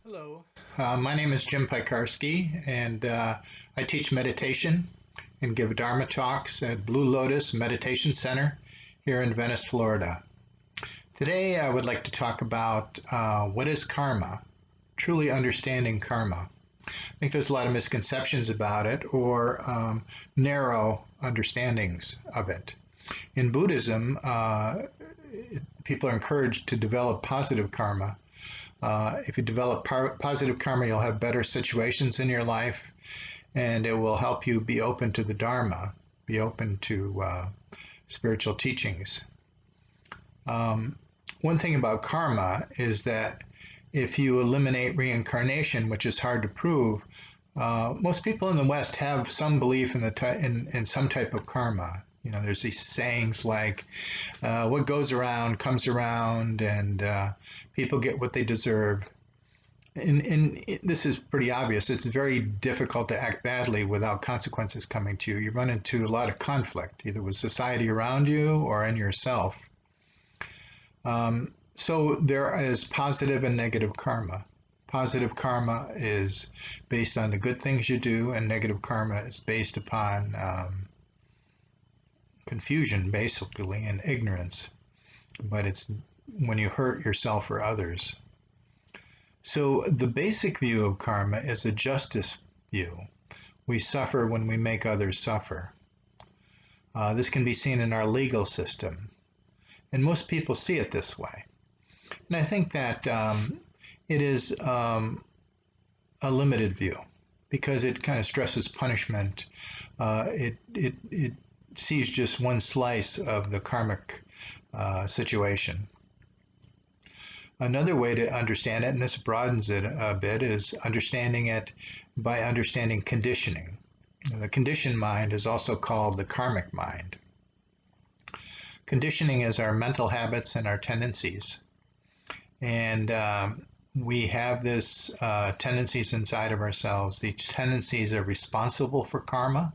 Hello, my name is Jim Pikarski, and I teach meditation and give Dharma talks at Blue Lotus Meditation Center here in Venice, Florida. Today, I would like to talk about what is karma, truly understanding karma. I think there's a lot of misconceptions about it or narrow understandings of it. In Buddhism, people are encouraged to develop positive karma. If you develop positive karma, you'll have better situations in your life, and it will help you be open to the Dharma, be open to spiritual teachings. One thing about karma is that if you eliminate reincarnation, which is hard to prove, most people in the West have some belief in some type of karma. You know, there's these sayings like, "What goes around comes around," and people get what they deserve. And this is pretty obvious. It's very difficult to act badly without consequences coming to you. You run into a lot of conflict, either with society around you or in yourself. So there is positive and negative karma. Positive karma is based on the good things you do, and negative karma is based upon confusion, basically, and ignorance. But it's when you hurt yourself or others. So the basic view of karma is a justice view. We suffer when we make others suffer. This can be seen in our legal system, and most people see it this way. And I think that it is a limited view because it kind of stresses punishment. It sees just one slice of the karmic situation. Another way to understand it, and this broadens it a bit, is understanding it by understanding conditioning. The conditioned mind is also called the karmic mind. Conditioning is our mental habits and our tendencies. And we have this tendencies inside of ourselves. These tendencies are responsible for karma.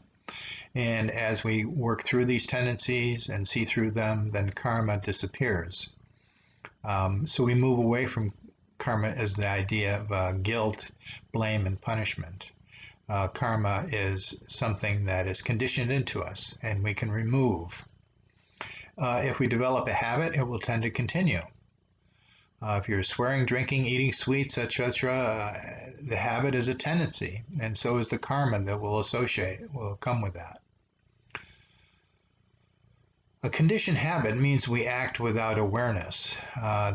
And as we work through these tendencies and see through them, then karma disappears. So we move away from karma as the idea of guilt, blame, and punishment. Karma is something that is conditioned into us and we can remove. If we develop a habit, it will tend to continue. If you're swearing, drinking, eating sweets, etc., the habit is a tendency, and so is the karma that will come with that. A conditioned habit means we act without awareness.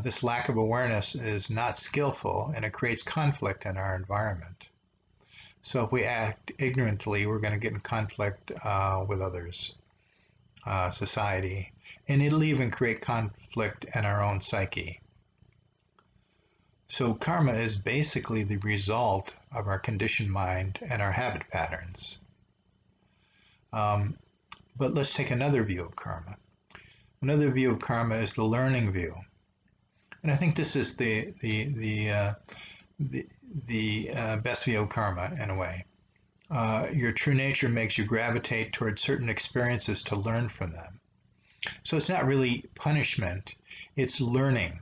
This lack of awareness is not skillful and it creates conflict in our environment. So if we act ignorantly, we're going to get in conflict with others, society, and it'll even create conflict in our own psyche. So karma is basically the result of our conditioned mind and our habit patterns. But let's take another view of karma. Another view of karma is the learning view, and I think this is the best view of karma in a way. Your true nature makes you gravitate towards certain experiences to learn from them. So it's not really punishment; it's learning,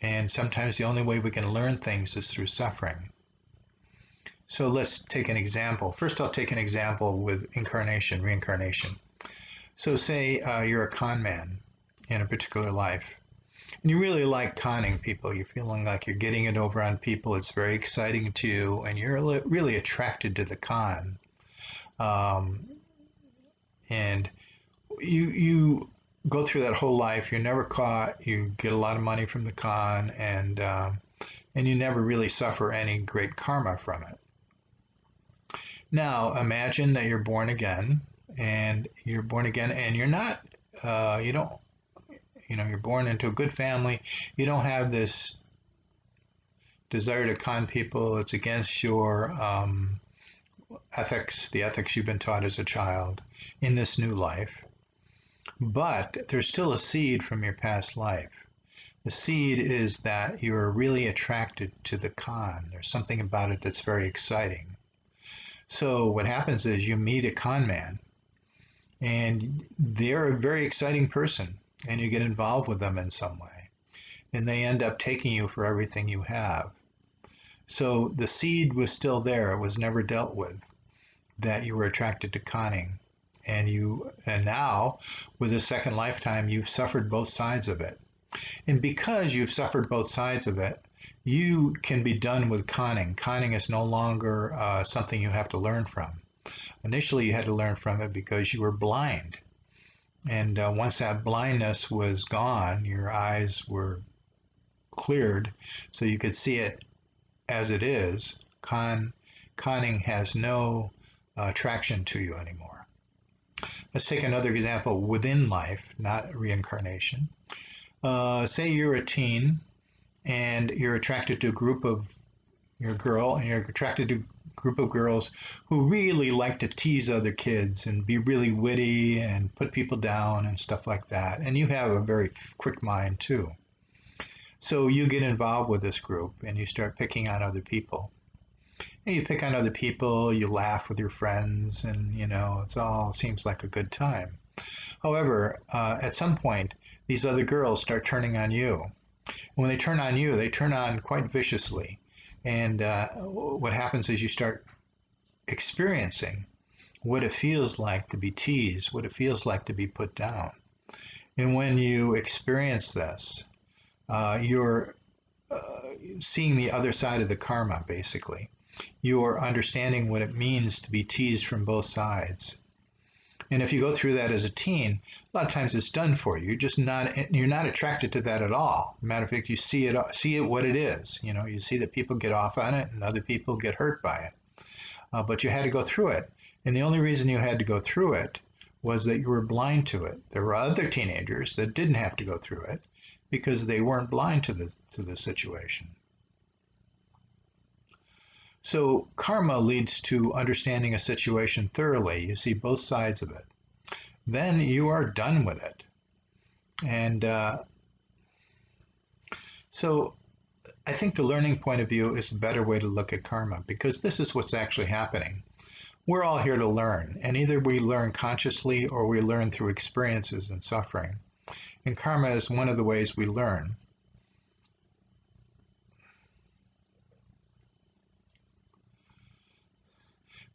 and sometimes the only way we can learn things is through suffering. So let's take an example. First, I'll take an example with reincarnation. So say you're a con man in a particular life, and you really like conning people. You're feeling like you're getting it over on people. It's very exciting to you, and you're really attracted to the con. And you go through that whole life. You're never caught. You get a lot of money from the con, and you never really suffer any great karma from it. Now imagine that you're born again, and you're not, you don't, you're born into a good family. You don't have this desire to con people. It's against your ethics, the ethics you've been taught as a child in this new life. But there's still a seed from your past life. The seed is that you're really attracted to the con. There's something about it that's very exciting. So what happens is you meet a con man, and they're a very exciting person, and you get involved with them in some way, and they end up taking you for everything you have. So the seed was still there. It was never dealt with, that you were attracted to conning. And now, with a second lifetime, you've suffered both sides of it. And because you've suffered both sides of it, you can be done with conning. Conning is no longer something you have to learn from. Initially, you had to learn from it because you were blind. And once that blindness was gone, your eyes were cleared so you could see it as it is. Conning has no attraction to you anymore. Let's take another example within life, not reincarnation. Say you're a teen and you're attracted to a group of your girl, and you're attracted to a group of girls who really like to tease other kids and be really witty and put people down and stuff like that. And you have a very quick mind too. So you get involved with this group and you start picking on other people. And you pick on other people, you laugh with your friends, and it all seems like a good time. However, at some point, these other girls start turning on you. When they turn on you, they turn on quite viciously. And what happens is you start experiencing what it feels like to be teased, what it feels like to be put down. And when you experience this, you're seeing the other side of the karma, basically. You're understanding what it means to be teased from both sides. And if you go through that as a teen, a lot of times it's done for you. You're not attracted to that at all. Matter of fact, you see it what it is. You see that people get off on it and other people get hurt by it. But you had to go through it. And the only reason you had to go through it was that you were blind to it. There were other teenagers that didn't have to go through it because they weren't blind to the situation. So karma leads to understanding a situation thoroughly. You see both sides of it. Then you are done with it. And so I think the learning point of view is a better way to look at karma, because this is what's actually happening. We're all here to learn, and either we learn consciously or we learn through experiences and suffering. And karma is one of the ways we learn.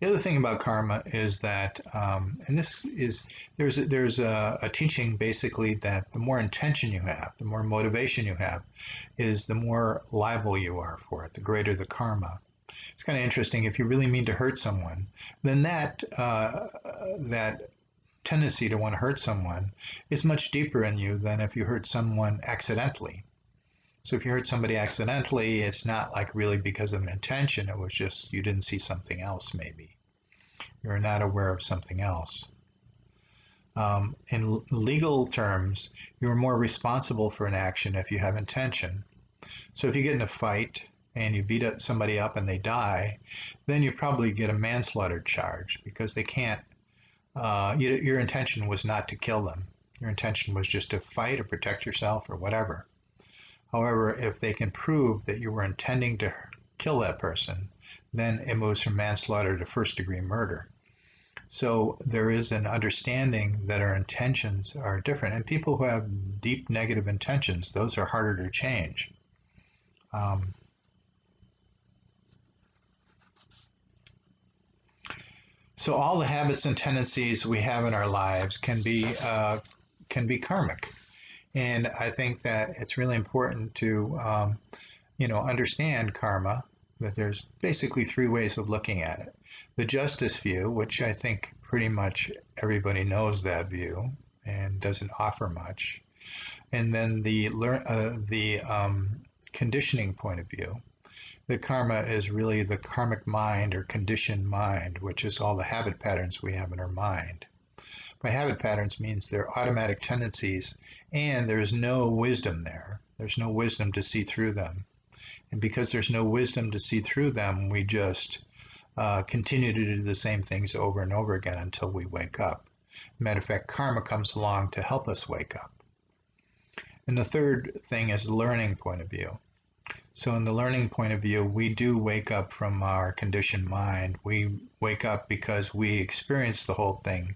The other thing about karma is that, and there's a teaching basically that the more intention you have, the more motivation you have, is the more liable you are for it, the greater the karma. It's kind of interesting. If you really mean to hurt someone, then that tendency to want to hurt someone is much deeper in you than if you hurt someone accidentally. So if you hurt somebody accidentally, it's not like really because of an intention. It was just you didn't see something else, maybe. You're not aware of something else. In legal terms, you're more responsible for an action if you have intention. So if you get in a fight and you beat somebody up and they die, then you probably get a manslaughter charge because they can't, your intention was not to kill them. Your intention was just to fight or protect yourself or whatever. However, if they can prove that you were intending to kill that person, then it moves from manslaughter to first-degree murder. So there is an understanding that our intentions are different. And people who have deep negative intentions, those are harder to change. So all the habits and tendencies we have in our lives can be karmic. And I think that it's really important to, understand karma, that there's basically three ways of looking at it. The justice view, which I think pretty much everybody knows that view and doesn't offer much. And then the conditioning point of view. The karma is really the karmic mind or conditioned mind, which is all the habit patterns we have in our mind. By habit patterns means they're automatic tendencies and there's no wisdom there. There's no wisdom to see through them. And because there's no wisdom to see through them, we just continue to do the same things over and over again until we wake up. Matter of fact, karma comes along to help us wake up. And the third thing is the learning point of view. So in the learning point of view, we do wake up from our conditioned mind. We wake up because we experience the whole thing,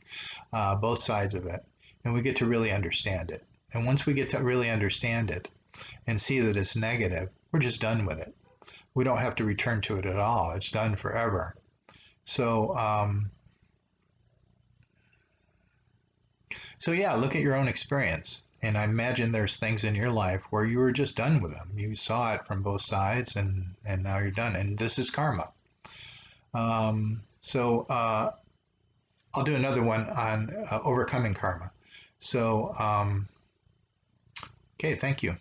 both sides of it, and we get to really understand it. And once we get to really understand it and see that it's negative, we're just done with it. we don't have to return to it at all. It's done forever. So yeah, look at your own experience. And I imagine there's things in your life where you were just done with them. You saw it from both sides, and now you're done. And this is karma. So I'll do another one on overcoming karma. So, okay, thank you.